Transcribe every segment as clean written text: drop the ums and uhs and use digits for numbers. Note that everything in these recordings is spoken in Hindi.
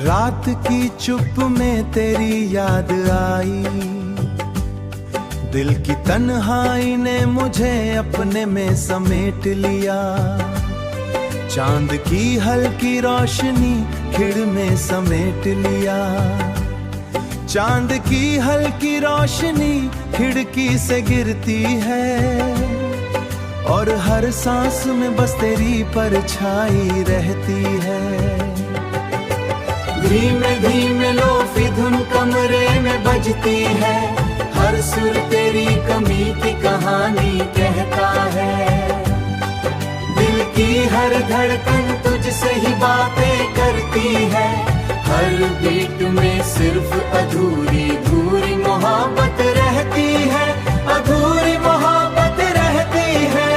रात की चुप में तेरी याद आई, दिल की तन्हाई ने मुझे अपने में समेट लिया। चांद की हल्की रोशनी खिड़ में समेट लिया। चांद की हल्की रोशनी खिड़की से गिरती है और हर सांस में बस तेरी परछाई रहती है। धीमे धीमे लोफी धुन कमरे में बजती है, हर सुर तेरी कमी की कहानी कहता है। दिल की हर धड़कन तुझसे ही बातें करती है, हर बीट में सिर्फ अधूरी अधूरी मोहब्बत रहती है, अधूरी मोहब्बत रहती है।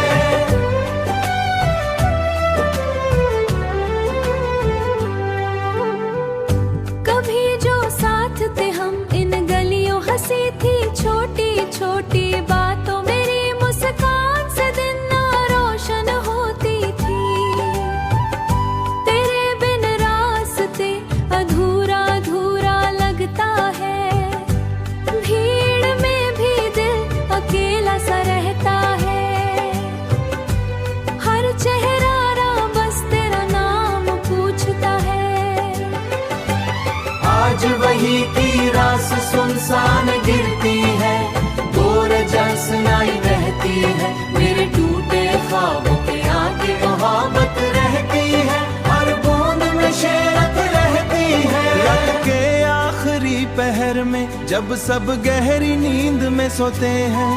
कभी जो साथ थे हम इन गलियों हंसी थी छोटी छोटी बातों, मेरी मुस्कान से दिन रोशन होती थी। तेरे बिन रास्ते अधूरा अधूरा लगता है, भीड़ में भी दिल अकेला सा रहता है। हर चेहरा बस तेरा नाम पूछता है। आज वही की रास सुनसान गिरती है, बोर सुनाई रहती है। मेरे टूटे ख्वाबों के आगे मोहब्बत रहती है, हर बूंद में शेरत रहती है। रात के आखिरी पहर में जब सब गहरी नींद में सोते हैं,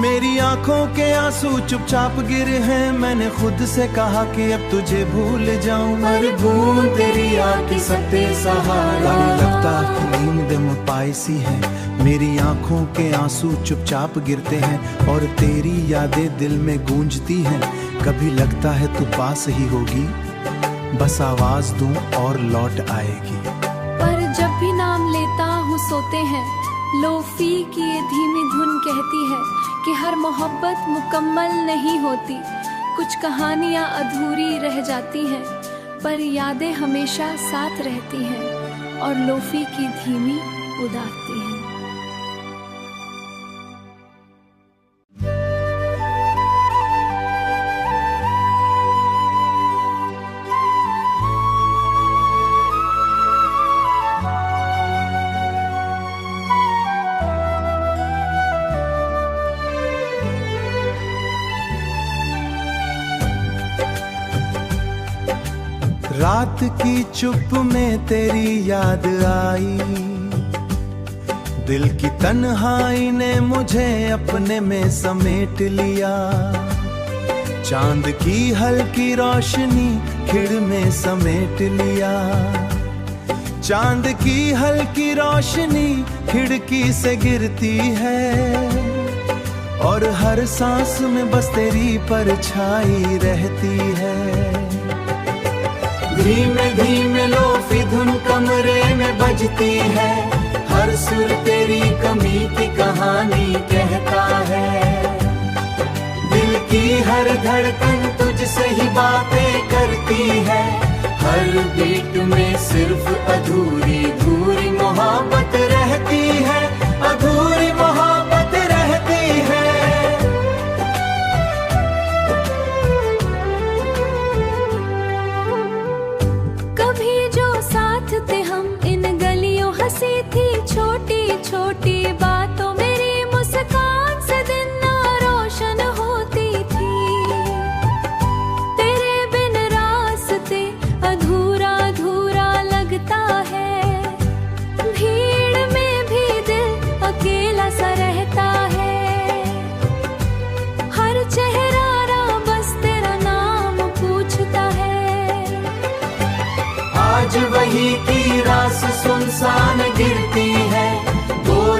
मेरी आंखों के आंसू चुपचाप गिरे हैं। मैंने खुद से कहा कि अब तुझे भूल जाऊं, पर भूल तेरी आंखें सत्य सहारा। लगता नींद में पायसी है, मेरी आंखों के आंसू चुपचाप गिरते हैं और तेरी यादें दिल में गूंजती हैं। कभी लगता है तू पास ही होगी, बस आवाज दूं और लौट आएगी। पर जब भी नाम लेता हूँ सोते हैं, लोफी की ये धीमी धुन कहती है कि हर मोहब्बत मुकम्मल नहीं होती। कुछ कहानियाँ अधूरी रह जाती हैं, पर यादें हमेशा साथ रहती हैं और लोफी की धीमी उदासती हैं। रात की चुप में तेरी याद आई, दिल की तन्हाई ने मुझे अपने में समेट लिया। चांद की हल्की रोशनी खिड़ में समेट लिया। चांद की हल्की रोशनी खिड़की से गिरती है और हर सांस में बस तेरी परछाई रहती है। धीमे धीमे लोफी धुन कमरे में बजती है, हर सुर तेरी कमी की कहानी कहता है। दिल की हर धड़कन तुझसे ही बातें करती है, हर बीट में सिर्फ अधूरी अधूरी मोहब्बत रहती है, अधूरी मोहब्बत रहती है। कभी जो साथ थे हम इन गलियों हंसी थी छोटी छोटी बातों, मेरी मुस्कान से दिन रोशन होती थी। तेरे बिन रास्ते अधूरा अधूरा लगता है, भीड़ में भी दिल अकेला सा रहता है। हर चेहरा बस तेरा नाम पूछता है। आज वही की रास सुनसान गिरती है, बोर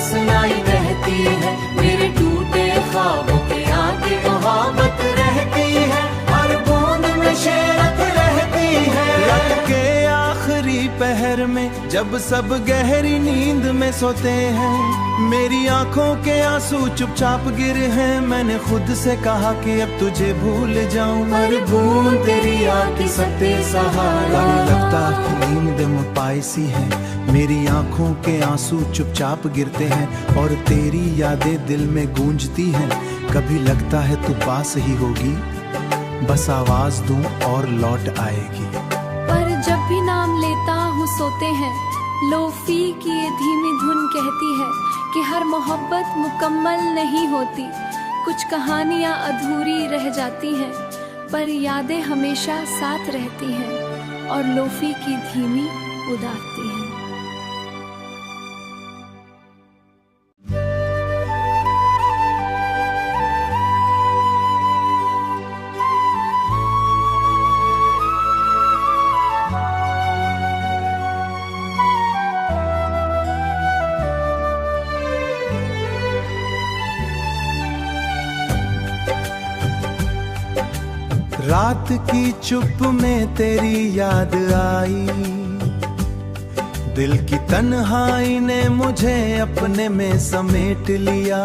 सुनाई रहती है। मेरे टूटे ख्वाबों के आगे मोहब्बत रहती है, हर बूंद में शेरत रहती है। रात के आखिरी पहर में जब जब सब गहरी नींद में सोते हैं, मेरी आंखों के आंसू चुपचाप गिरे हैं। मैंने खुद से कहा कि अब तुझे भूल जाऊं, पर बूंद तेरी आँखी सत्य सहारा। लगता कि नींद में पाई सी है, मेरी आंखों के आंसू चुपचाप गिरते हैं और तेरी यादें दिल में गूंजती हैं। कभी लगता है तू पास ही होगी, बस आवाज दूं और लौट आएगी। पर जब भी नाम लेता हूँ सोते हैं, लोफी की ये धीमी धुन कहती है कि हर मोहब्बत मुकम्मल नहीं होती। कुछ कहानियाँ अधूरी रह जाती हैं, पर यादें हमेशा साथ रहती हैं और लोफी की धीमी उदारती हैं। रात की चुप में तेरी याद आई, दिल की तन्हाई ने मुझे अपने में समेट लिया।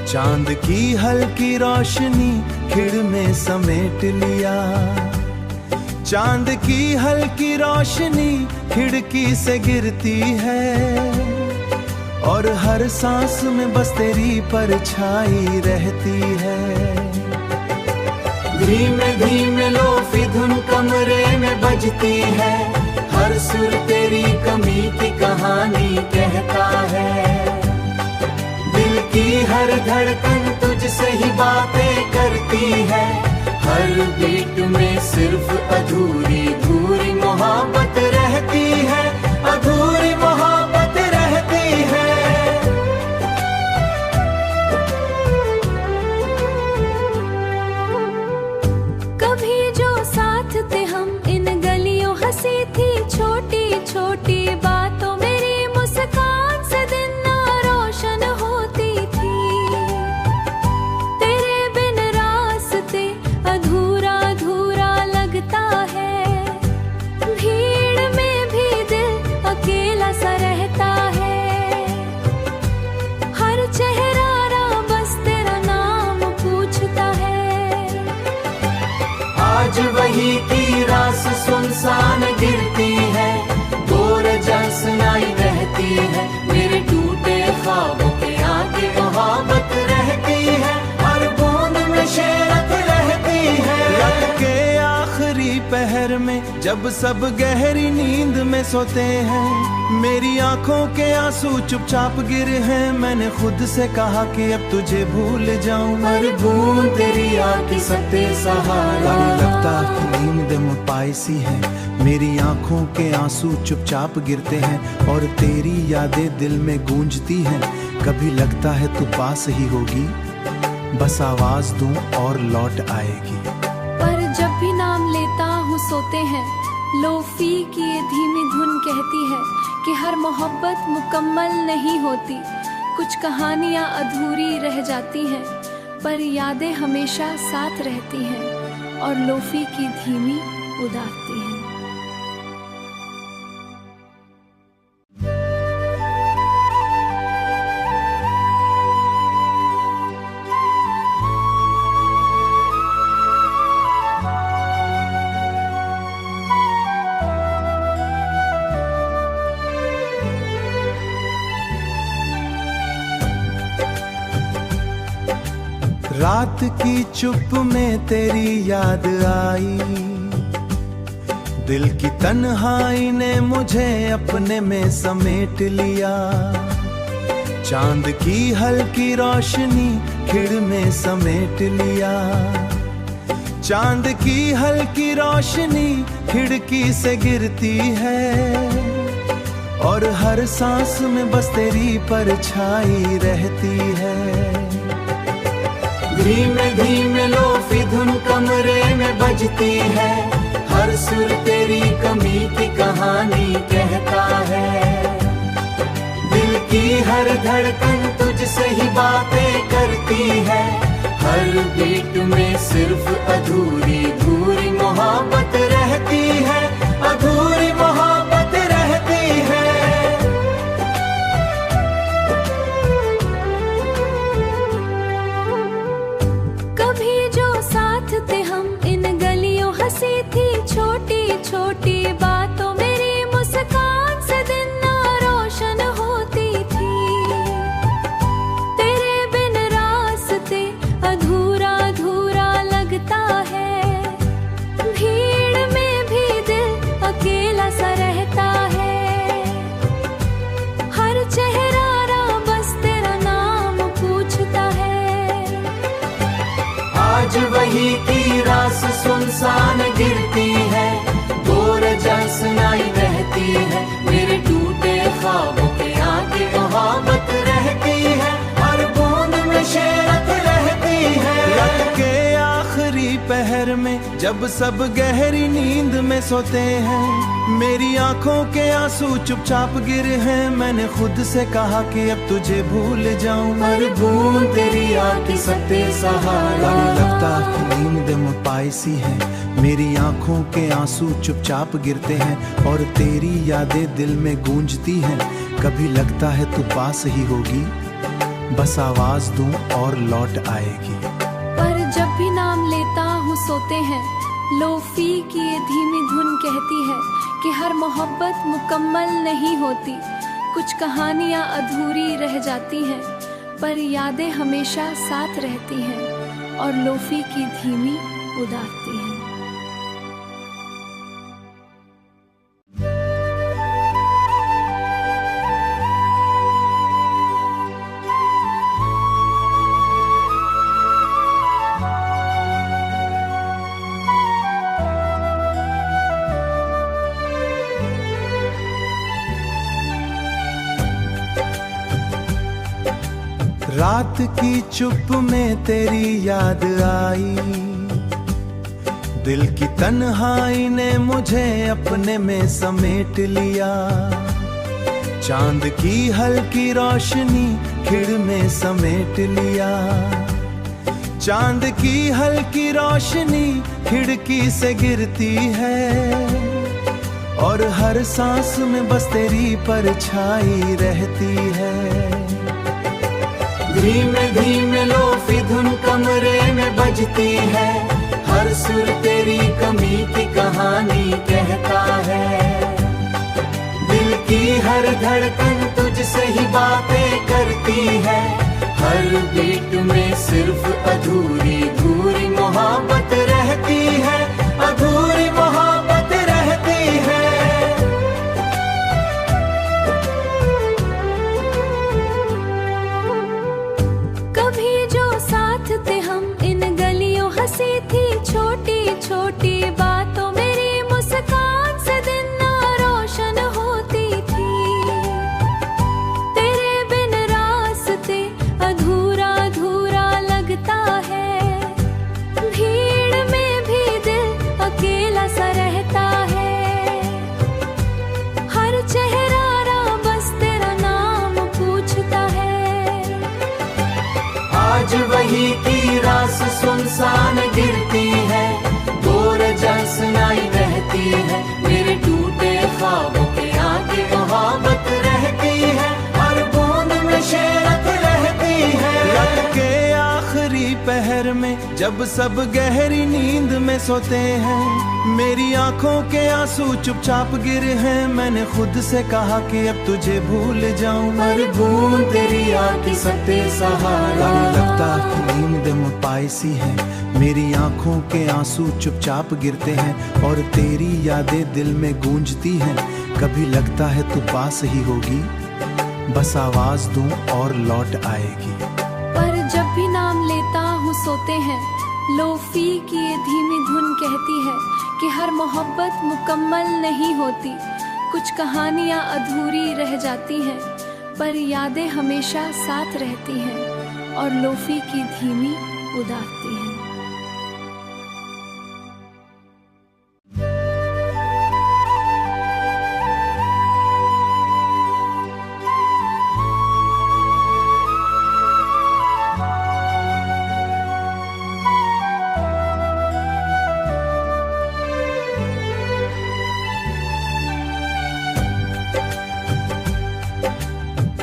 चांद की हल्की रोशनी खिड़ में समेट लिया। चांद की हल्की रोशनी खिड़की से गिरती है और हर सांस में बस तेरी परछाई रहती है। धीमे धीमे लोफी धुन कमरे में बजती है, हर सुर तेरी कमी की कहानी कहता है। दिल की हर धड़कन तुझसे ही बातें करती है, हर बीट में सिर्फ अधूरी अधूरी मोहब्बत रहती है, अधूरी मोहब्बत रहती है। छोटी छोटी बातों मेरी मुस्कान से दिन रोशन होती थी। तेरे बिन रास्ते अधूरा अधूरा लगता है, भीड़ में भी दिल अकेला सा रहता है। हर चेहरा बस तेरा नाम पूछता है। आज वही की रास सुनसान गिरती है, दूर जल सुनाई रहती है। मेरे टूटे ख्वाबों के आगे मोहब्बत रहती है, हर बूंद में शेरत रहती है। रात के आखिरी पहर में जब सब गहरी नींद में सोते हैं, मेरी आंखों के आंसू चुपचाप गिरे हैं। मैंने खुद से कहा कि अब तुझे भूल जाऊं, हर बूंद तेरी आँखी सत्य सहारा। लगता कि नींद में पाई सी है, मेरी आंखों के आंसू चुपचाप गिरते हैं और तेरी यादें दिल में गूंजती हैं। कभी लगता है तू पास ही होगी, बस आवाज दूं और लौट आएगी। पर जब भी नाम लेता हूँ सोते हैं, लोफी की ये धीमी धुन कहती है कि हर मोहब्बत मुकम्मल नहीं होती। कुछ कहानियाँ अधूरी रह जाती हैं, पर यादें हमेशा साथ रहती हैं और लोफी की धीमी उदारती हैं। रात की चुप में तेरी याद आई, दिल की तन्हाई ने मुझे अपने में समेट लिया। चांद की हल्की रोशनी खिड़ में समेट लिया। चांद की हल्की रोशनी खिड़की से गिरती है और हर सांस में बस तेरी परछाई रहती है। धीमे धीमे लोफी धुन कमरे में बजती है, हर सुर तेरी कमी की कहानी कहता है। दिल की हर धड़कन तुझसे ही बातें करती है, हर बीट में सिर्फ अधूरी अधूरी मोहब्बत रहती है, अधूरी मोहब्बत रहती आज वही की रास सुनसान गिरती है, बोरजा सुनाई रहती है, मेरे टूटे ख्वाबों के आगे मोहब्बत रहती है, हर बूंद में शेरत रहती है। रात के आखिरी पहर में जब सब गहरी नींद में सोते हैं, मेरी आंखों के आंसू चुपचाप गिरे हैं। मैंने खुद से कहा कि अब तुझे भूल जाऊं, हर बूंद तेरी आंखें सत्य सहारा। लगता है नींद में पायसी है, मेरी आंखों के आंसू चुपचाप गिरते हैं और तेरी यादें दिल में गूंजती हैं। कभी लगता है तू पास ही होगी, बस आवाज दूं और लौट आएगी। पर जब भी नाम लेता हूँ सोते हैं, लोफी की ये धीमी धुन कहती है कि हर मोहब्बत मुकम्मल नहीं होती, कुछ कहानियाँ अधूरी रह जाती हैं, पर यादें हमेशा साथ रहती हैं और लोफी की धीमी उदारती हैं। रात की चुप में तेरी याद आई, दिल की तन्हाई ने मुझे अपने में समेट लिया। चांद की हल्की रोशनी खिड़ में समेट लिया, चांद की हल्की रोशनी खिड़की से गिरती है और हर सांस में बस तेरी परछाई रहती है। धीमे धीमे लोफी धुन कमरे में बजती है, हर सुर तेरी कमी की कहानी कहता है। दिल की हर धड़कन तुझसे ही बातें करती है, हर बीट में सिर्फ अधूरी अधूरी मोहब्बत रहती है, अधूरी मोहब्बत रहती है। थे हम इन गलियों हंसी थी छोटी छोटी बातों, मेरी मुस्कान से दिन रोशन होती थी। तेरे बिन रास्ते अधूरा अधूरा लगता है, भीड़ में भी दिल अकेला सा रहता है। हर चेहरा बस तेरा नाम पूछता है। आज वही की रास सुनसान गिरती है, बोरजा सुनाई रहती है, मेरे टूटे ख्वाबों के आगे मोहब्बत रहती है, हर बूंद में शेरत रहती है। रात के आखिरी पहर में जब सब गहरी नींद में सोते हैं, मेरी आंखों के आंसू चुपचाप गिरे हैं। मैंने खुद से कहा कि अब तुझे भूल जाऊं, हर बूंद तेरी आंखें सत्य सहारा। लगता है नींद में पायसी है, मेरी आंखों के आंसू चुपचाप गिरते हैं और तेरी यादें दिल में गूंजती हैं। कभी लगता है तू पास ही होगी, बस आवाज दूं और लौट आएगी। पर जब भी नाम लेता हूँ सोते हैं, लोफी की ये धीमी धुन कहती है कि हर मोहब्बत मुकम्मल नहीं होती, कुछ कहानियाँ अधूरी रह जाती हैं, पर यादें हमेशा साथ रहती हैं और लोफी की धीमी उदारती हैं।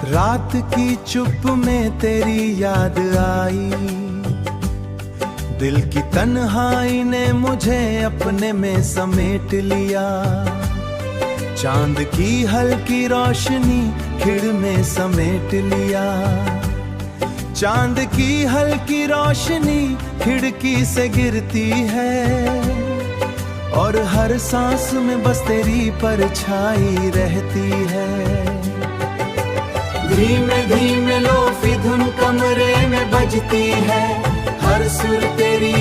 रात की चुप में तेरी याद आई, दिल की तन्हाई ने मुझे अपने में समेट लिया। चांद की हल्की रोशनी खिड़ में समेट लिया, चांद की हल्की रोशनी खिड़की से गिरती है और हर सांस में बस तेरी परछाई रहती है। धीमे धीमे लोफी धुन कमरे में बजती है, हर सुर तेरी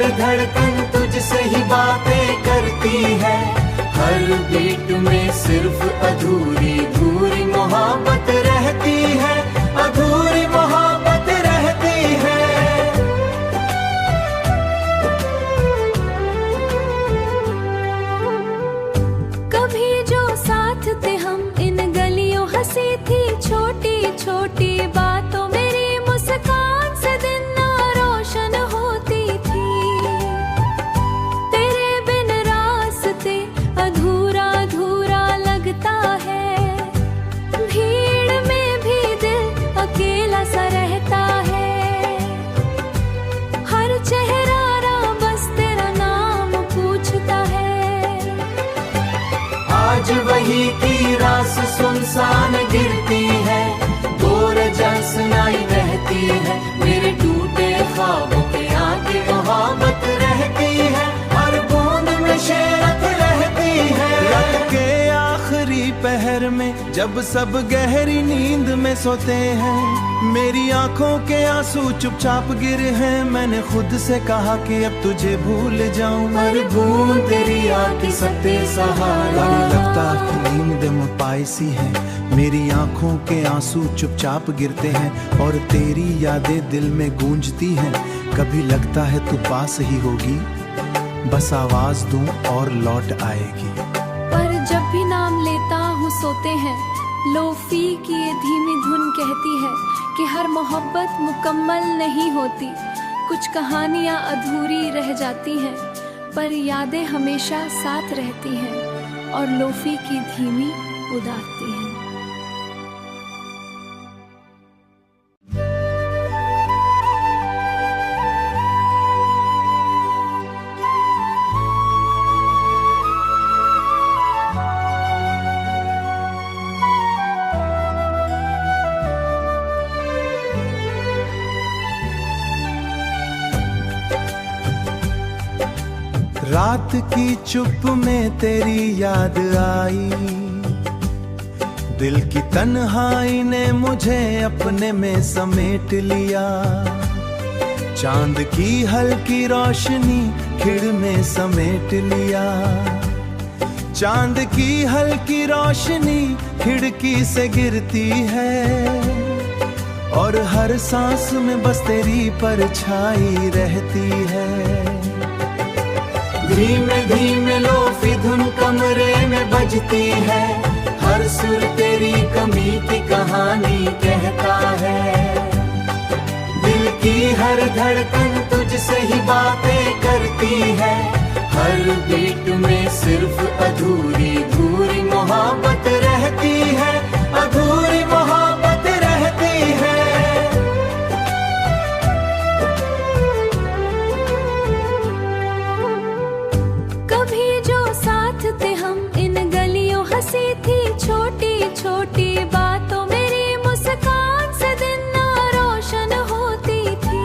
हर धड़कन तुझसे ही बातें करती है, हर बीट में सिर्फ अधूरी अधूरी मोहब्बत रहती है, अधूरी मोहब्बत रहती है। कभी जो साथ थे हम इन गलियों हंसी थी छोटी छोटी बातों, मेरी मुस्कान से दिन रोशन होती थी। तेरे बिन रास्ते अधूरा अधूरा लगता है, भीड़ में भी दिल अकेला सा रहता है। हर चेहरा बस तेरा नाम पूछता है। आज वही की रास सुनसान गिरती है, दूर जल सुनाई रहती है, मेरे टूटे ख्वाबों के आगे मोहब्बत रहती है, हर बूंद में शेरत रहती है। रात के आखिरी पहर में जब सब गहरी नींद में सोते हैं, मेरी आंखों के आंसू चुपचाप गिरे हैं। मैंने खुद से कहा कि अब तुझे भूल जाऊं, हर बूंद तेरी आंखें सत्य सहारा। लगता कि नींद में पाई सी है, मेरी आंखों के आंसू चुपचाप गिरते हैं और तेरी यादें दिल में गूंजती हैं। कभी लगता है तू पास ही होगी, बस आवाज दूं और लौट आएगी। पर जब भी नाम लेता हूँ सोते हैं, लोफी की ये धीमी धुन कहती है कि हर मोहब्बत मुकम्मल नहीं होती, कुछ कहानियाँ अधूरी रह जाती हैं, पर यादें हमेशा साथ रहती हैं और लोफी की धीमी उदारती हैं। रात की चुप में तेरी याद आई, दिल की तन्हाई ने मुझे अपने में समेट लिया। चांद की हल्की रोशनी खिड़ में समेट लिया, चांद की हल्की रोशनी खिड़की से गिरती है और हर सांस में बस तेरी परछाई रहती है। धीमे धीमे लोफी धुन कमरे में बजती है, हर सुर तेरी कमी की कहानी कहता है। दिल की हर धड़कन तुझसे ही बातें करती है, हर बीट में सिर्फ अधूरी अधूरी मोहब्बत रहती है, अधूरी मोहब्बत रहती है। कभी जो साथ थे हम इन गलियों हंसी थी छोटी छोटी बातों, मेरी मुस्कान से दिन रोशन होती थी।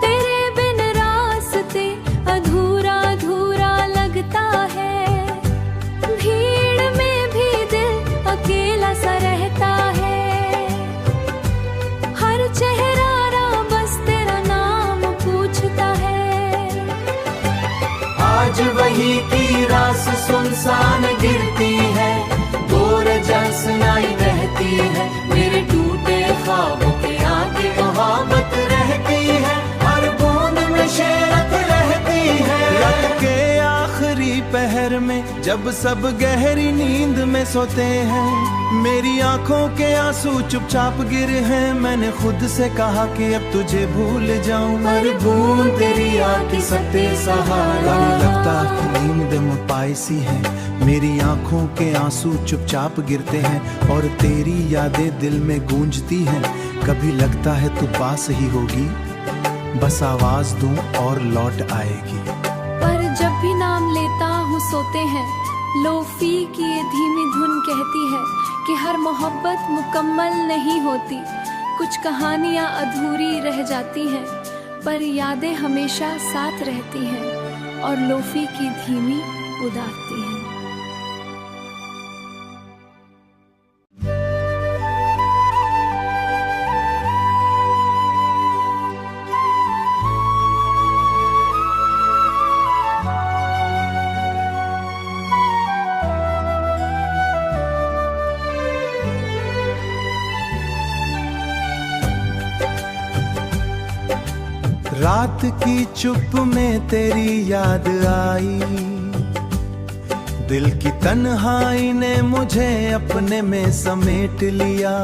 तेरे बिन रास्ते अधूरा अधूरा लगता है, भीड़ में भी दिल अकेला सा रहता है। हर चेहरा बस तेरा नाम पूछता है। आज वही की रास सुनसान गिरती है, दूर जल सुनाई रहती है, मेरे टूटे ख्वाबों के आगे मोहब्बत रहती है, हर बूंद में शेरत रहती है। रात के आखिरी पहर में जब सब गहरी नींद में सोते हैं, मेरी आंखों के आंसू चुपचाप गिरे हैं। मैंने खुद से कहा कि अब तुझे भूल जाऊं, हर बूंद तेरी आंखें सत्य सहारा। लगता कि नींद में पाई सी है, मेरी आंखों के आंसू चुपचाप गिरते हैं और तेरी यादें दिल में गूंजती हैं। कभी लगता है तू पास ही होगी, बस आवाज दूं और लौट आएगी। पर जब भी नाम लेता हूँ सोते हैं, लोफी की ये धीमी धुन कहती है कि हर मोहब्बत मुकम्मल नहीं होती, कुछ कहानियाँ अधूरी रह जाती हैं, पर यादें हमेशा साथ रहती हैं और लोफी की धीमी उदारती हैं। रात की चुप में तेरी याद आई, दिल की तन्हाई ने मुझे अपने में समेट लिया।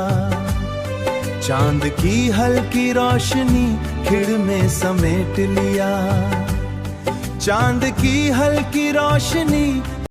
चांद की हल्की रोशनी खिड़ में समेट लिया, चांद की हल्की रोशनी